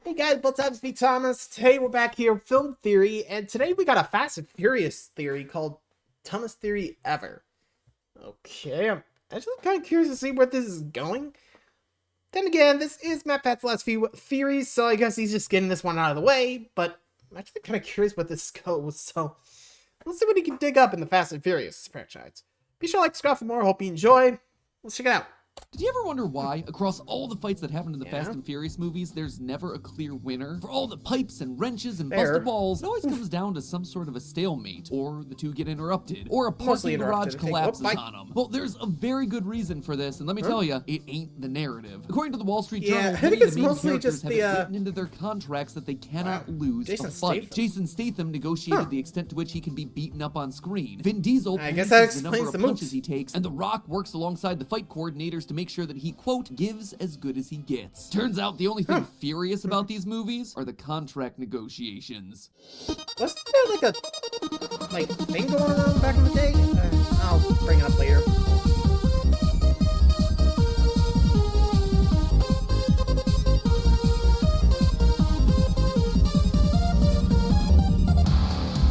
Hey guys, what's up? It's me, Thomas. Today we're back here with Film Theory, and today we got a Fast and Furious theory called Thomas Theory Ever. Okay, I'm actually kind of curious to see where this is going. Then again, this is Matt Pat's last few theories, so I guess he's just getting this one out of the way, but I'm actually kind of curious where this goes, so let's see what he can dig up in the Fast and Furious franchise. Be sure to like, subscribe for more, hope you enjoy. Let's check it out. Did you ever wonder why, across all the fights that happen in the Fast and Furious movies, there's never a clear winner? For all the pipes and wrenches and busted balls, it always comes down to some sort of a stalemate, or the two get interrupted, or a parking garage collapses on them. Well, there's a very good reason for this, and let me tell you, it ain't the narrative. According to the Wall Street Journal, I think it's mostly just have it written into their contracts that they cannot lose a fight. Jason Statham negotiated the extent to which he can be beaten up on screen. Vin Diesel polices the number of punches he takes, and The Rock works alongside the fight coordinators to make sure that he, quote, gives as good as he gets. Turns out the only thing furious about these movies are the contract negotiations. Wasn't there like a thing going around back in the day? I'll bring it up later.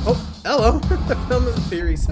Oh, hello. Film theories.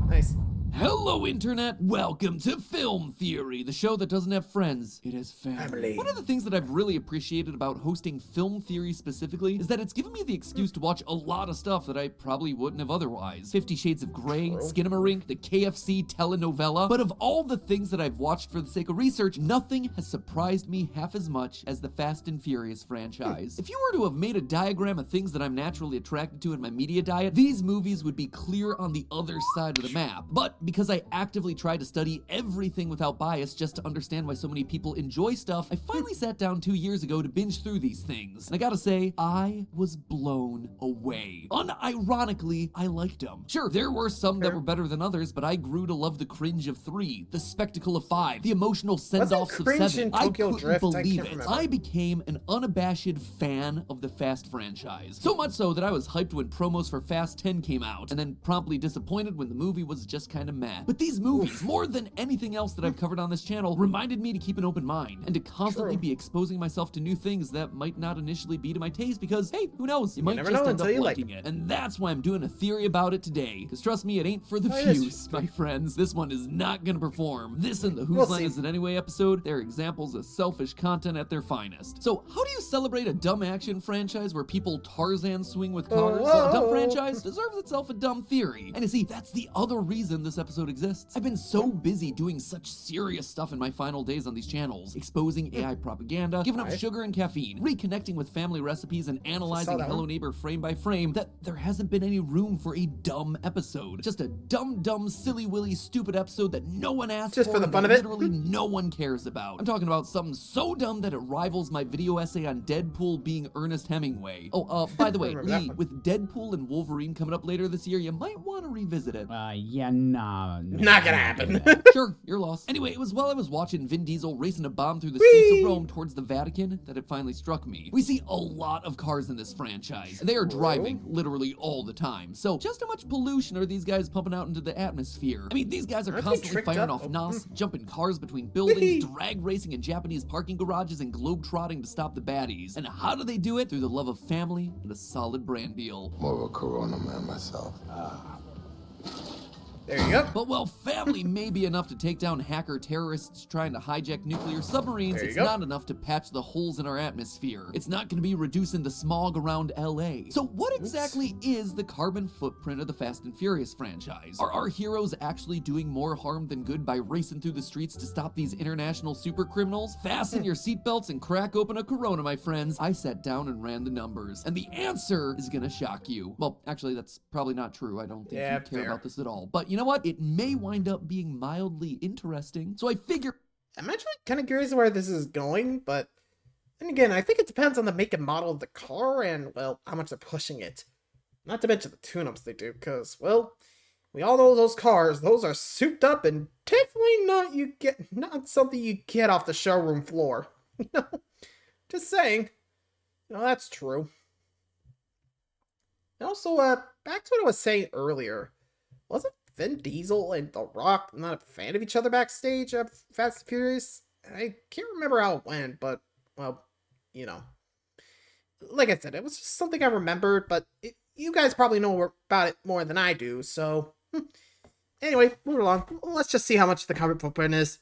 Nice. Hello, Internet! Welcome to Film Theory, the show that doesn't have friends, it has family. One of the things that I've really appreciated about hosting Film Theory specifically is that it's given me the excuse to watch a lot of stuff that I probably wouldn't have otherwise. 50 Shades of Grey, Skinamarink, the KFC telenovela. But of all the things that I've watched for the sake of research, nothing has surprised me half as much as the Fast and Furious franchise. If you were to have made a diagram of things that I'm naturally attracted to in my media diet, these movies would be clear on the other side of the map. But because I actively tried to study everything without bias just to understand why so many people enjoy stuff, I finally sat down 2 years ago to binge through these things. And I gotta say, I was blown away. Unironically, I liked them. Sure, there were some that were better than others, but I grew to love the cringe of 3, the spectacle of 5, the emotional send-offs of 7. I couldn't believe it. I became an unabashed fan of the Fast franchise. So much so that I was hyped when promos for Fast 10 came out, and then promptly disappointed when the movie was just kind of meh. But these movies, more than anything else that I've covered on this channel, reminded me to keep an open mind and to constantly be exposing myself to new things that might not initially be to my taste because, hey, who knows, you might just end up liking it. And that's why I'm doing a theory about it today. Because trust me, it ain't for the few, my friends. This one is not gonna perform. This and the Whose Line Is It Anyway episode, they're examples of selfish content at their finest. So how do you celebrate a dumb action franchise where people Tarzan swing with cars? Well, a dumb franchise deserves itself a dumb theory. And you see, that's the other reason this episode exists. I've been so busy doing such serious stuff in my final days on these channels, exposing AI propaganda, giving up sugar and caffeine, reconnecting with family recipes, and analyzing Hello Neighbor frame by frame, that there hasn't been any room for a dumb episode. Just a dumb, silly-willy, stupid episode that no one asked for the fun of it. Literally no one cares about. I'm talking about something so dumb that it rivals my video essay on Deadpool being Ernest Hemingway. Oh, by the way, Lee, with Deadpool and Wolverine coming up later this year, you might want to revisit it. Yeah, nah. Not gonna happen. Sure, you're lost. Anyway, it was while I was watching Vin Diesel racing a bomb through the streets of Rome towards the Vatican that it finally struck me. We see a lot of cars in this franchise, and they are driving literally all the time. So just how much pollution are these guys pumping out into the atmosphere? I mean, these guys are constantly firing off NOS, jumping cars between buildings, drag racing in Japanese parking garages, and globe-trotting to stop the baddies. And how do they do it? Through the love of family and a solid brand deal. More of a Corona man myself. There you go. But while family may be enough to take down hacker terrorists trying to hijack nuclear submarines, it's not enough to patch the holes in our atmosphere. It's not going to be reducing the smog around LA. So what exactly is the carbon footprint of the Fast and Furious franchise? Are our heroes actually doing more harm than good by racing through the streets to stop these international super criminals? Fasten your seatbelts and crack open a Corona, my friends. I sat down and ran the numbers, and the answer is gonna shock you. Well, actually, that's probably not true. I don't think you care about this at all. But you know what? It may wind up being mildly interesting. So I figure... I'm actually kind of curious where this is going, but then again, I think it depends on the make and model of the car and, well, how much they're pushing it. Not to mention the tune-ups they do, because, well, we all know those cars, those are souped up and definitely not something you get off the showroom floor. You know? Just saying. You know, that's true. And also, back to what I was saying earlier. Wasn't Vin Diesel and The Rock not a fan of each other backstage at Fast and Furious? I can't remember how it went, but, well, you know. like I said, it was just something I remembered, but you guys probably know about it more than I do, so... Anyway, moving along. Let's just see how much the carbon footprint is.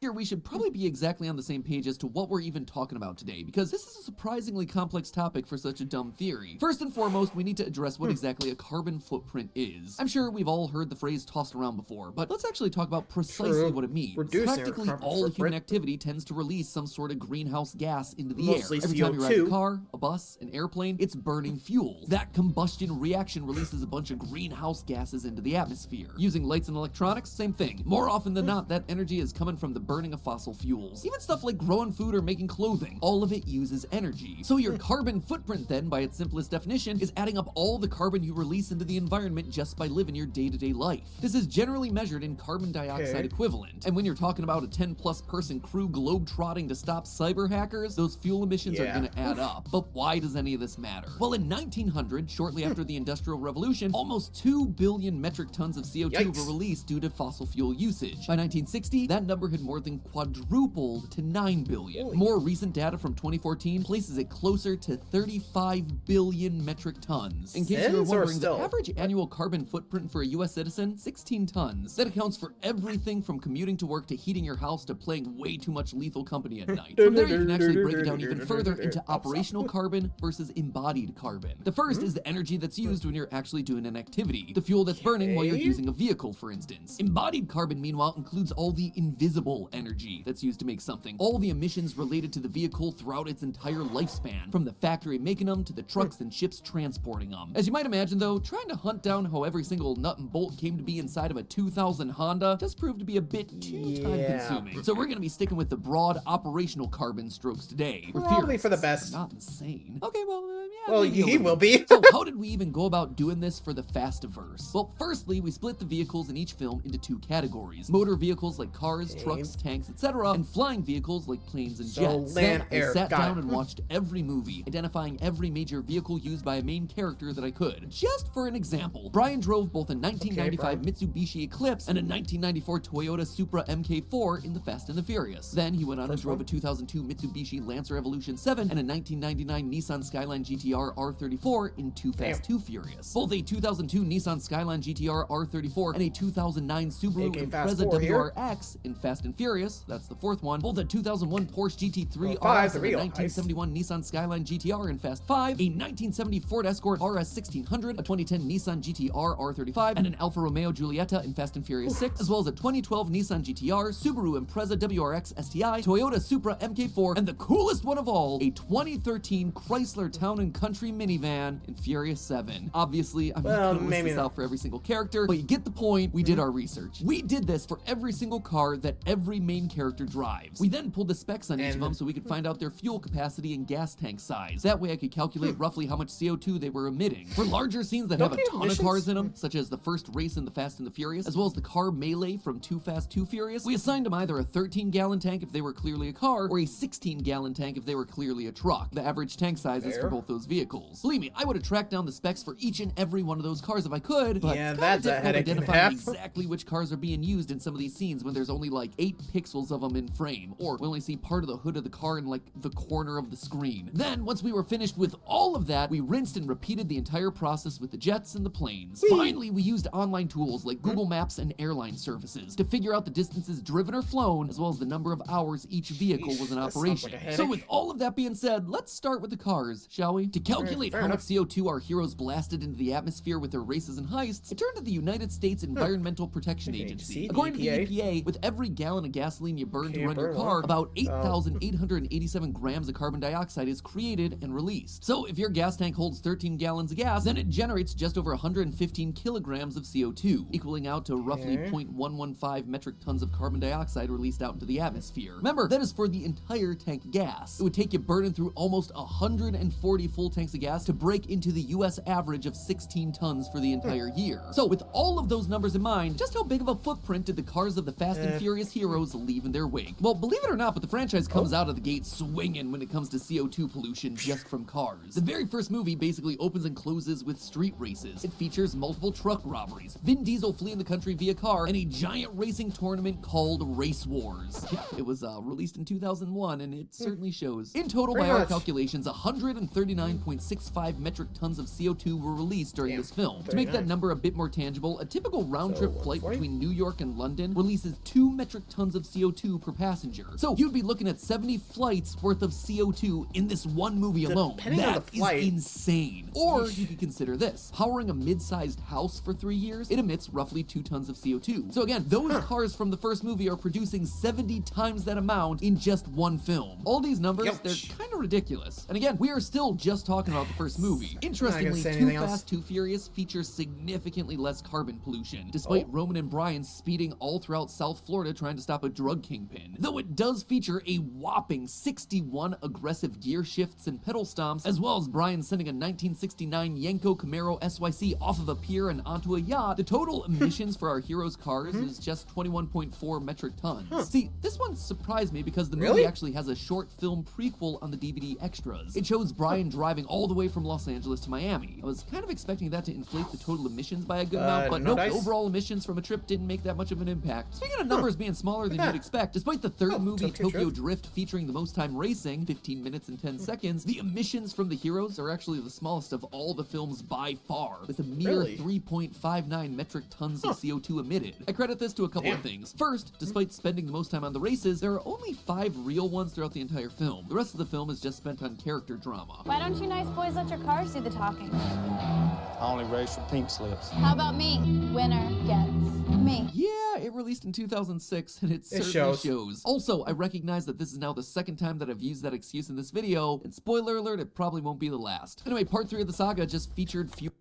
Here, we should probably be exactly on the same page as to what we're even talking about today, because this is a surprisingly complex topic for such a dumb theory. First and foremost, we need to address what exactly a carbon footprint is. I'm sure we've all heard the phrase tossed around before, but let's actually talk about precisely what it means. Practically all human activity tends to release some sort of greenhouse gas into the air. Every time you ride a car, a bus, an airplane, it's burning fuel. That combustion reaction releases a bunch of greenhouse gases into the atmosphere. Using lights and electronics, same thing. More often than not, that energy is coming from the burning of fossil fuels. Even stuff like growing food or making clothing, all of it uses energy. So your carbon footprint then, by its simplest definition, is adding up all the carbon you release into the environment just by living your day-to-day life. This is generally measured in carbon dioxide equivalent. And when you're talking about a 10+ person crew globe-trotting to stop cyber hackers, those fuel emissions are gonna add up. But why does any of this matter? Well, in 1900, shortly after the Industrial Revolution, almost 2 billion metric tons of CO2 were released due to fossil fuel usage. By 1960, that number had more than quadrupled to 9 billion. More recent data from 2014 places it closer to 35 billion metric tons. In case you were wondering, the average annual carbon footprint for a US citizen, 16 tons. That accounts for everything from commuting to work to heating your house to playing way too much Lethal Company at night. From there, you can actually break it down even further into operational carbon versus embodied carbon. The first is the energy that's used when you're actually doing an activity. The fuel that's burning while you're using a vehicle, for instance. Embodied carbon, meanwhile, includes all the invisible energy that's used to make something. All the emissions related to the vehicle throughout its entire lifespan, from the factory making them to the trucks and ships transporting them. As you might imagine though, trying to hunt down how every single nut and bolt came to be inside of a 2000 Honda just proved to be a bit too time consuming. So we're gonna be sticking with the broad operational carbon strokes today. Probably for the best. Not insane. Okay, well, yeah. Well, he will be. So how did we even go about doing this for the Fastiverse? Well, firstly, we split the vehicles in each film into two categories. Motor vehicles like cars, trucks, tanks, etc., and flying vehicles like planes and jets. Land, then air, I sat down and watched every movie, identifying every major vehicle used by a main character that I could. Just for an example, Brian drove both a 1995 Mitsubishi Eclipse and a 1994 Toyota Supra MK4 in The Fast and the Furious. Then he went on and drove a 2002 Mitsubishi Lancer Evolution 7 and a 1999 Nissan Skyline GTR R34 in Too Fast, Too Furious. Both a 2002 Nissan Skyline GTR R34 and a 2009 Subaru Impreza WRX in Fast and Furious, that's the fourth one. Both a 2001 Porsche GT3 RS and a 1971 Nissan Skyline GTR in Fast 5, a 1970 Ford Escort RS 1600, a 2010 Nissan GTR R35, and an Alfa Romeo Giulietta in Fast and Furious 6, as well as a 2012 Nissan GTR, Subaru Impreza WRX STI, Toyota Supra MK4, and the coolest one of all, a 2013 Chrysler Town & Country minivan in Furious 7. Obviously, I'm not gonna list this out for every single character, but you get the point. We did our research. We did this for every single car that every main character drives. We then pulled the specs on each of them so we could find out their fuel capacity and gas tank size. That way I could calculate roughly how much CO2 they were emitting. For larger scenes that have a ton of cars in them, such as the first race in The Fast and the Furious, as well as the car melee from Too Fast, Too Furious, we assigned them either a 13-gallon tank if they were clearly a car, or a 16-gallon tank if they were clearly a truck. The average tank sizes for both those vehicles. Believe me, I would have tracked down the specs for each and every one of those cars if I could, but it's kind of difficult identifying exactly which cars are being used in some of these scenes when there's only like 8 pixels of them in frame, or we only see part of the hood of the car in like the corner of the screen. Then, once we were finished with all of that, we rinsed and repeated the entire process with the jets and the planes. Finally, we used online tools like Google Maps and airline services to figure out the distances driven or flown, as well as the number of hours each vehicle was in operation. So with all of that being said, let's start with the cars, shall we? To calculate how much CO2 our heroes blasted into the atmosphere with their races and heists, I turned to the United States Environmental Protection Agency. According to the EPA, with every gallon of gasoline you burn to run your car, about 8,887 grams of carbon dioxide is created and released. So if your gas tank holds 13 gallons of gas, then it generates just over 115 kilograms of CO2, equaling out to roughly 0.115 metric tons of carbon dioxide released out into the atmosphere. Remember, that is for the entire tank gas. It would take you burning through almost 140 full tanks of gas to break into the US average of 16 tons for the entire year. So with all of those numbers in mind, just how big of a footprint did the cars of the Fast and Furious heroes heroes leave in their wake. Well, believe it or not, but the franchise comes out of the gate swinging when it comes to CO2 pollution just from cars. The very first movie basically opens and closes with street races. It features multiple truck robberies, Vin Diesel fleeing the country via car, and a giant racing tournament called Race Wars. Yeah, it was released in 2001, and it certainly shows. In total, by our calculations, 139.65 metric tons of CO2 were released during this film. To make that number a bit more tangible, a typical round-trip flight between New York and London releases 2 metric tons of CO2 per passenger. So you'd be looking at 70 flights worth of CO2 in this one movie alone. That is insane. Or you could consider this. Powering a mid-sized house for 3 years, it emits roughly 2 tons of CO2. So again, those cars from the first movie are producing 70 times that amount in just one film. All these numbers, they're kind of ridiculous. And again, we are still just talking about the first movie. Interestingly, Too Fast, Too Furious features significantly less carbon pollution, despite Roman and Brian speeding all throughout South Florida trying to stop a drug kingpin. Though it does feature a whopping 61 aggressive gear shifts and pedal stomps, as well as Brian sending a 1969 Yenko Camaro SYC off of a pier and onto a yacht, the total emissions for our heroes' cars is just 21.4 metric tons. See, this one surprised me because the movie actually has a short film prequel on the DVD extras. It shows Brian driving all the way from Los Angeles to Miami. I was kind of expecting that to inflate the total emissions by a good amount, but nope, the overall emissions from a trip didn't make that much of an impact. Speaking of numbers being smaller than you'd expect, despite the third movie, Tokyo Drift, featuring the most time racing, 15 minutes and 10 seconds, the emissions from the heroes are actually the smallest of all the films by far, with a mere 3.59 metric tons of CO2 emitted. I credit this to a couple of things. First, despite spending the most time on the races, there are only 5 real ones throughout the entire film. The rest of the film is just spent on character drama. Why don't you nice boys let your cars do the talking? I only race for pink slips. How about me? Winner gets me. Yeah, it released in 2006, and it certainly shows. Also, I recognize that this is now the second time that I've used that excuse in this video, and spoiler alert, it probably won't be the last. Anyway, part 3 of the saga just featured few—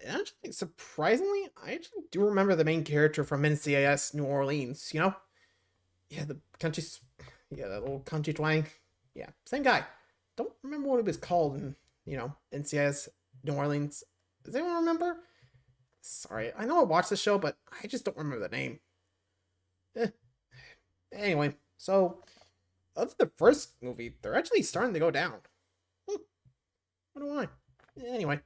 actually, surprisingly, I actually do remember the main character from NCIS New Orleans, you know? Yeah, the country, that little country twang. Yeah, same guy. Don't remember what it was called in, NCIS New Orleans. Does anyone remember? Sorry, I know I watched the show, but I just don't remember the name. Anyway, so, other than the first movie, they're actually starting to go down. What do I? Anyway.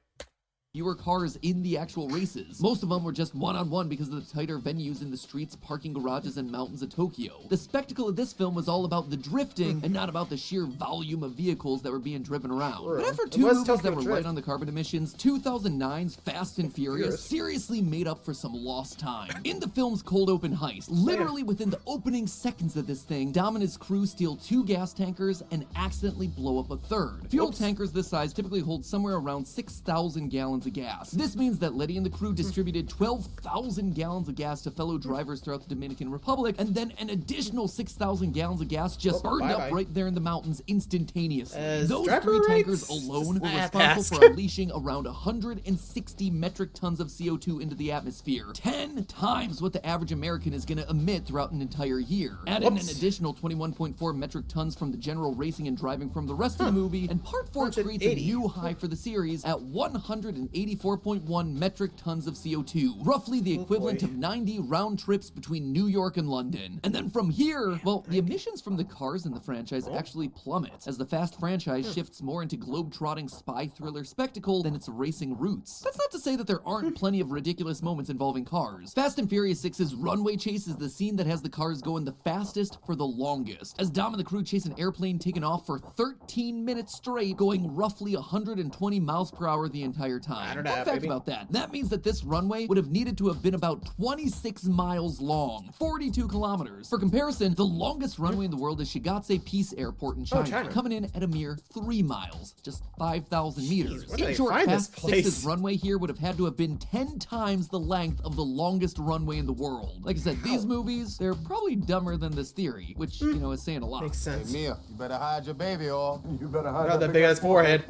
Fewer cars in the actual races. Most of them were just one-on-one because of the tighter venues in the streets, parking garages, and mountains of Tokyo. The spectacle of this film was all about the drifting and not about the sheer volume of vehicles that were being driven around. But after 2 movies that were light on the carbon emissions, 2009's Fast and Furious seriously made up for some lost time. In the film's cold open heist, literally within the opening seconds of this thing, Dom and his crew steal 2 gas tankers and accidentally blow up a third. Fuel tankers this size typically hold somewhere around 6,000 gallons of gas. This means that Letty and the crew distributed 12,000 gallons of gas to fellow drivers throughout the Dominican Republic, and then an additional 6,000 gallons of gas just burned up right there in the mountains instantaneously. Those 3 tankers alone were responsible for unleashing around 160 metric tons of CO2 into the atmosphere, 10 times what the average American is going to emit throughout an entire year. Add in an additional 21.4 metric tons from the general racing and driving from the rest of the movie, and part 4 creates a new high for the series at 184.1 metric tons of CO2, roughly the equivalent of 90 round trips between New York and London. And then from here, well, the emissions from the cars in the franchise actually plummet, as the Fast franchise shifts more into globe-trotting spy thriller spectacle than its racing roots. That's not to say that there aren't plenty of ridiculous moments involving cars. Fast and Furious 6's runway chase is the scene that has the cars going the fastest for the longest, as Dom and the crew chase an airplane taken off for 13 minutes straight, going roughly 120 miles per hour the entire time. Fun fact about that. That means that this runway would have needed to have been about 26 miles long, 42 kilometers. For comparison, the longest runway in the world is Shigatse Peace Airport in China, coming in at a mere 3 miles, just 5,000 meters. In short, Fast 6's runway here would have had to have been 10 times the length of the longest runway in the world. Like I said, these movies, they're probably dumber than this theory, which, is saying a lot. Makes sense. Hey, Mia, you better hide your baby, or You better hide that big ass forehead.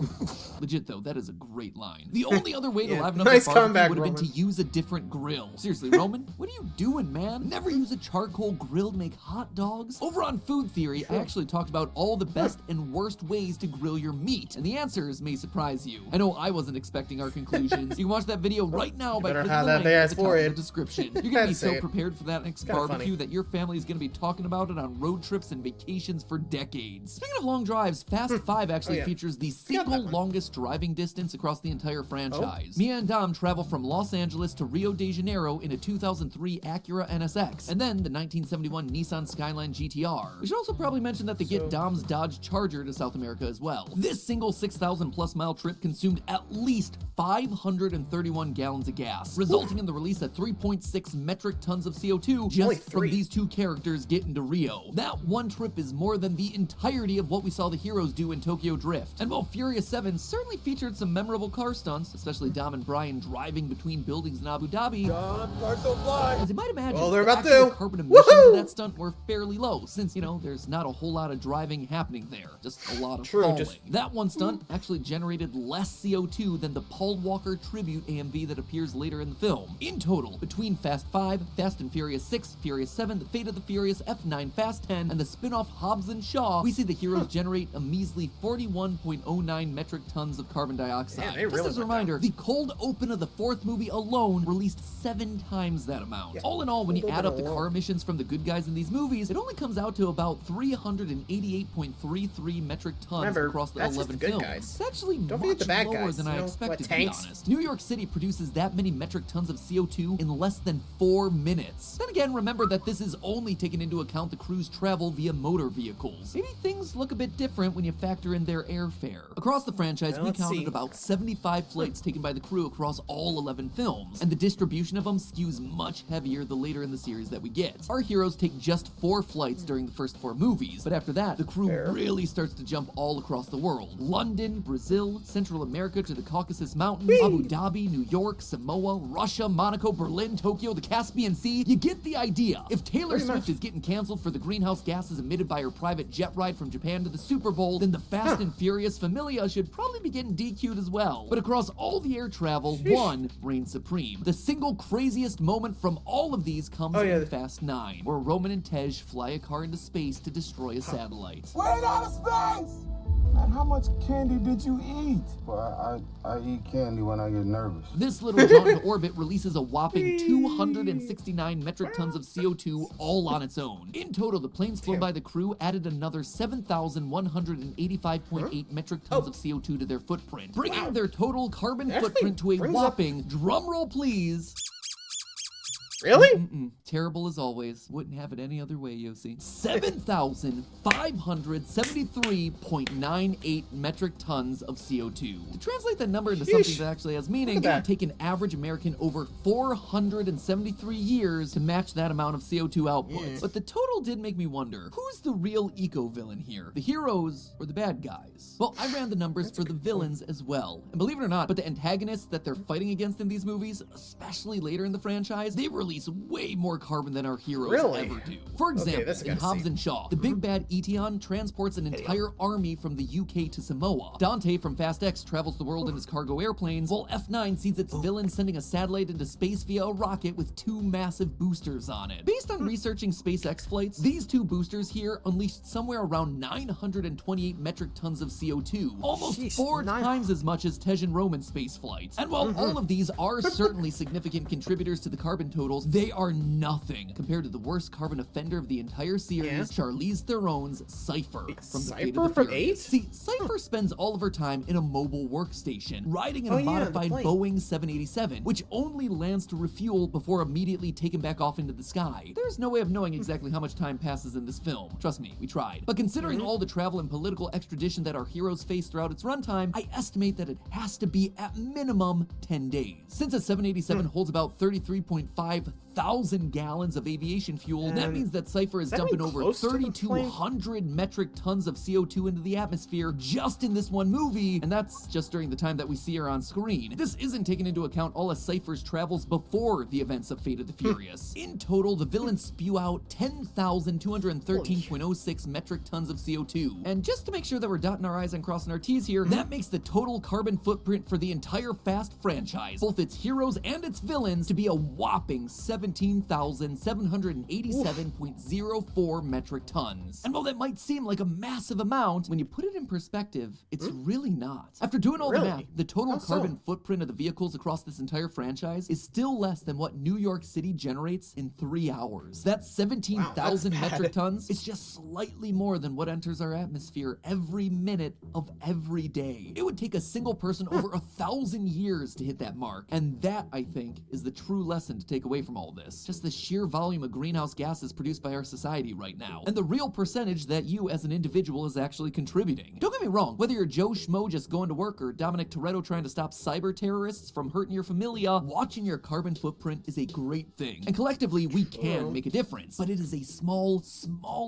Legit though, that is a great line. The only only other way to Yeah, liven up nice the barbecue comeback, would have been to Roman. use a different grill. Seriously, Roman, what are you doing, man? Never use a charcoal grill to make hot dogs? Over on Food Theory, I actually talked about all the best and worst ways to grill your meat, and the answers may surprise you. I know I wasn't expecting our conclusions. You can watch that video right now by better clicking have the that link big at ass the top of the forehead. description. You're gonna Gotta be say so it. prepared for that next kinda barbecue funny. that your family is gonna be talking about it on road trips and vacations for decades. Speaking of long drives, Fast 5 actually yeah. features the Forgot that single one. longest driving distance across the entire franchise. Oh. Mia and Dom travel from Los Angeles to Rio de Janeiro in a 2003 Acura NSX, and then the 1971 Nissan Skyline GTR. We should also probably mention that they get Dom's Dodge Charger to South America as well. This single 6,000 plus mile trip consumed at least 531 gallons of gas, resulting in the release of 3.6 metric tons of CO2 Only just from 3. these two characters getting to Rio. That one trip is more than the entirety of what we saw the heroes do in Tokyo Drift. And while Furious 7 certainly featured some memorable car stunts, especially Dom and Brian driving between buildings in Abu Dhabi, as you might imagine, Well, they're the about actual to. carbon emissions Woohoo! of that stunt were fairly low, since, you know, there's not a whole lot of driving happening there, just a lot of True, falling. just- That one stunt actually generated less CO2 than the Paul Walker tribute AMV that appears later in the film. In total, between Fast 5, Fast and Furious 6, Furious 7, The Fate of the Furious, F9, Fast 10, and the spin-off Hobbs and Shaw, we see the heroes generate a measly 41.09 metric tons of carbon dioxide. Yeah, they Just really as a went reminder, the cold open of the fourth movie alone released 7 times that amount. Yeah. All in all, when you Cold add open up the alone. car emissions from the good guys in these movies, it only comes out to about 388.33 metric tons Remember, across the that's just 11 the good films. guys. It's actually Don't forget much the bad lower guys, than you I know, expected, what, to be tanks? honest. New York City produces that many metric tons of CO2 in less than 4 minutes. Then again, remember that this is only taking into account the crew's travel via motor vehicles. Maybe things look a bit different when you factor in their airfare. Across the franchise, Well, we let's counted see. about 75 flights taken by the crew across all 11 films, and the distribution of them skews much heavier the later in the series that we get. Our heroes take just 4 flights during the first 4 movies, but after that, the crew really starts to jump all across the world. London, Brazil, Central America to the Caucasus Mountains, Abu Dhabi, New York, Samoa, Russia, Monaco, Berlin, Tokyo, the Caspian Sea. You get the idea. If Taylor Pretty Swift much. is getting canceled for the greenhouse gases emitted by her private jet ride from Japan to the Super Bowl, then the Fast and Furious Familia should probably be getting DQ'd as well. But across all the air travel, one reigns supreme. The single craziest moment from all of these comes Oh, yeah. in Fast 9, where Roman and Tej fly a car into space to destroy a satellite. We're in outer space! Man, how much candy did you eat? Well, I eat candy when I get nervous. This little jaunt into orbit releases a whopping 269 metric tons of CO2 all on its own. In total, the planes flown by the crew added another 7,185.8 metric tons of CO2 to their footprint, bringing their total carbon Actually footprint to a brings up- whopping, drumroll please, Really? terrible as always. Wouldn't have it any other way, Yossi. 7,573.98 metric tons of CO2. To translate that number into something Sheesh. that actually has meaning, Look it at would take an average American over 473 years to match that amount of CO2 output. Yeah. But the total did make me wonder, who's the real eco-villain here? The heroes or the bad guys? Well, I ran the numbers for the villains as well. And believe it or not, but the antagonists that they're fighting against in these movies, especially later in the franchise, they release way more carbon than our heroes Really? ever do. For example, this I in gotta Hobbs see. and Shaw, the big bad Etion transports an entire army from the UK to Samoa. Dante from Fast X travels the world in his cargo airplanes, while F9 sees its villain sending a satellite into space via a rocket with 2 massive boosters on it. Based on researching SpaceX flights, these 2 boosters here unleashed somewhere around 928 metric tons of CO2, almost Jeez, 4 times as much as Tej and Roman space flights. And while all of these are certainly significant contributors to the carbon totals, they are nothing compared to the worst carbon offender of the entire series, Charlize Theron's Cypher from the Fate Cypher of the from Furious. 8? See, Cypher spends all of her time in a mobile workstation, riding in a Oh, yeah, the modified plane. Boeing 787, which only lands to refuel before immediately taken back off into the sky. There's no way of knowing exactly how much time passes in this film. Trust me, we tried. But considering all the travel and political extradition that our heroes face throughout its runtime, I estimate that it has to be at minimum 10 days. Since a 787 holds about 33.5 1,000 gallons of aviation fuel. And that means that Cypher is that dumping even over close to the 3,200 metric tons of CO2 into the atmosphere just in this one movie, and that's just during the time that we see her on screen. This isn't taking into account all of Cypher's travels before the events of Fate of the Furious. In total, the villains spew out 10,213.06 metric tons of CO2. And just to make sure that we're dotting our I's and crossing our T's here, that makes the total carbon footprint for the entire Fast franchise, both its heroes and its villains, to be a whopping 17,787.04 metric tons. And while that might seem like a massive amount, when you put it in perspective, it's really not. After doing all the math, the total carbon footprint of the vehicles across this entire franchise is still less than what New York City generates in 3 hours. That's 17,000 metric tons. It's just slightly more than what enters our atmosphere every minute of every day. It would take a single person over 1,000 years to hit that mark. And that, I think, is the true lesson to take away from all this. Just the sheer volume of greenhouse gases produced by our society right now, and the real percentage that you as an individual is actually contributing. Don't get me wrong, whether you're Joe Schmo just going to work or Dominic Toretto trying to stop cyber terrorists from hurting your familia, watching your carbon footprint is a great thing. And collectively, we can make a difference, but it is a small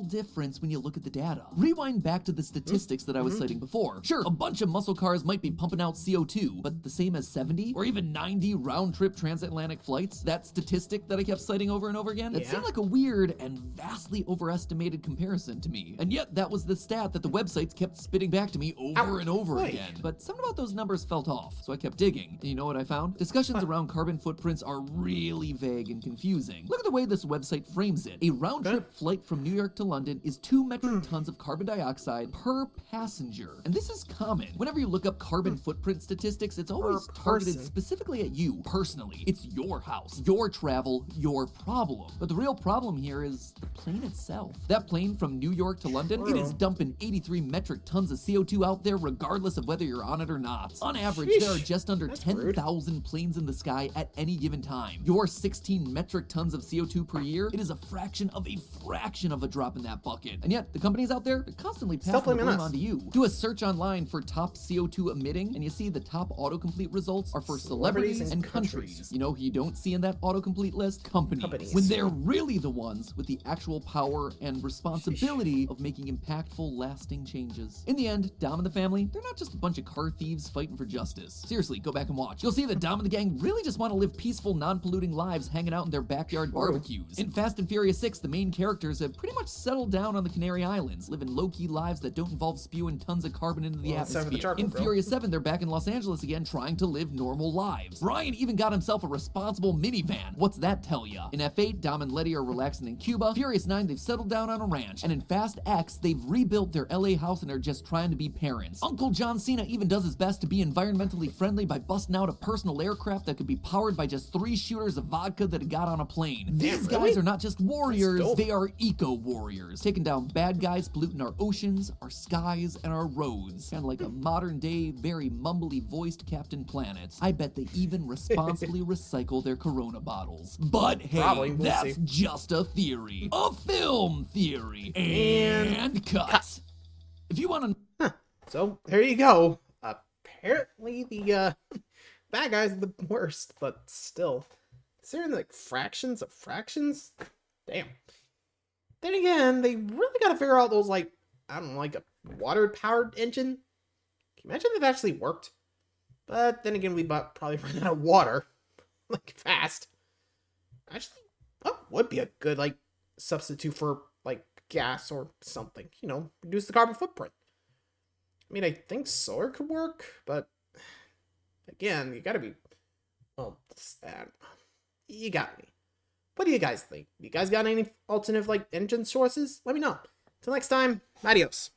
difference when you look at the data. Rewind back to the statistics that I was citing before. Sure, a bunch of muscle cars might be pumping out CO2, but the same as 70 or even 90 round-trip transatlantic flights, that statistic that I kept citing over and over again, it seemed like a weird and vastly overestimated comparison to me. And yet, that was the stat that the websites kept spitting back to me over and over again. But something about those numbers felt off, so I kept digging. And you know what I found? Discussions around carbon footprints are really vague and confusing. Look at the way this website frames it. A round-trip flight from New York to London is 2 metric tons of carbon dioxide per passenger. And this is common. Whenever you look up carbon footprint statistics, it's always targeted specifically at you personally. It's your house, your travel, your problem. But the real problem here is the plane itself. That plane from New York to London, it is dumping 83 metric tons of CO2 out there regardless of whether you're on it or not. On average, there are just under 10,000 planes in the sky at any given time. Your 16 metric tons of CO2 per year, it is a fraction of a drop in that bucket. And yet, the companies out there, they're constantly passing the blame onto you. Do a search online for top CO2 emitting, and you see the top autocomplete results are for celebrities and countries. You know who you don't see in that autocomplete list? Companies. When they're really the ones with the actual power and responsibility of making impactful, lasting changes. In the end, Dom and the family, they're not just a bunch of car thieves fighting for justice. Seriously, go back and watch. You'll see that Dom and the gang really just want to live peaceful, non-polluting lives hanging out in their backyard barbecues. In Fast and Furious 6, the main characters have pretty much settled down on the Canary Islands, living low-key lives that don't involve spewing tons of carbon into the atmosphere. In Furious 7, they're back in Los Angeles again trying to live normal lives. Brian even got himself a responsible minivan. What's that tell ya? In F8, Dom and Letty are relaxing in Cuba. Furious 9, they've settled down on a ranch. And in Fast X, they've rebuilt their LA house and are just trying to be parents. Uncle John Cena even does his best to be environmentally friendly by busting out a personal aircraft that could be powered by just 3 shooters of vodka that he got on a plane. These guys are not just warriors, they are eco-warriors, taking down bad guys polluting our oceans, our skies, and our roads. Kind of like a modern-day, very mumbly voiced Captain Planet. I bet they even responsibly recycle their Corona bottles. But hey, that's just a theory. A film theory. And cut. If you want to... So, there you go. Apparently the bad guys are the worst, but still. Considering like fractions of fractions? Damn. Then again, they really gotta figure out those, like, I don't know, like a water-powered engine? Can you imagine if it actually worked? But then again, we probably run out of water. Like, fast. Actually, that would be a good, like, substitute for, like, gas or something. You know, reduce the carbon footprint. I mean, I think solar could work, but again, you gotta be, well, you got me. What do you guys think? You guys got any alternative, like, engine sources? Let me know. Till next time, adios.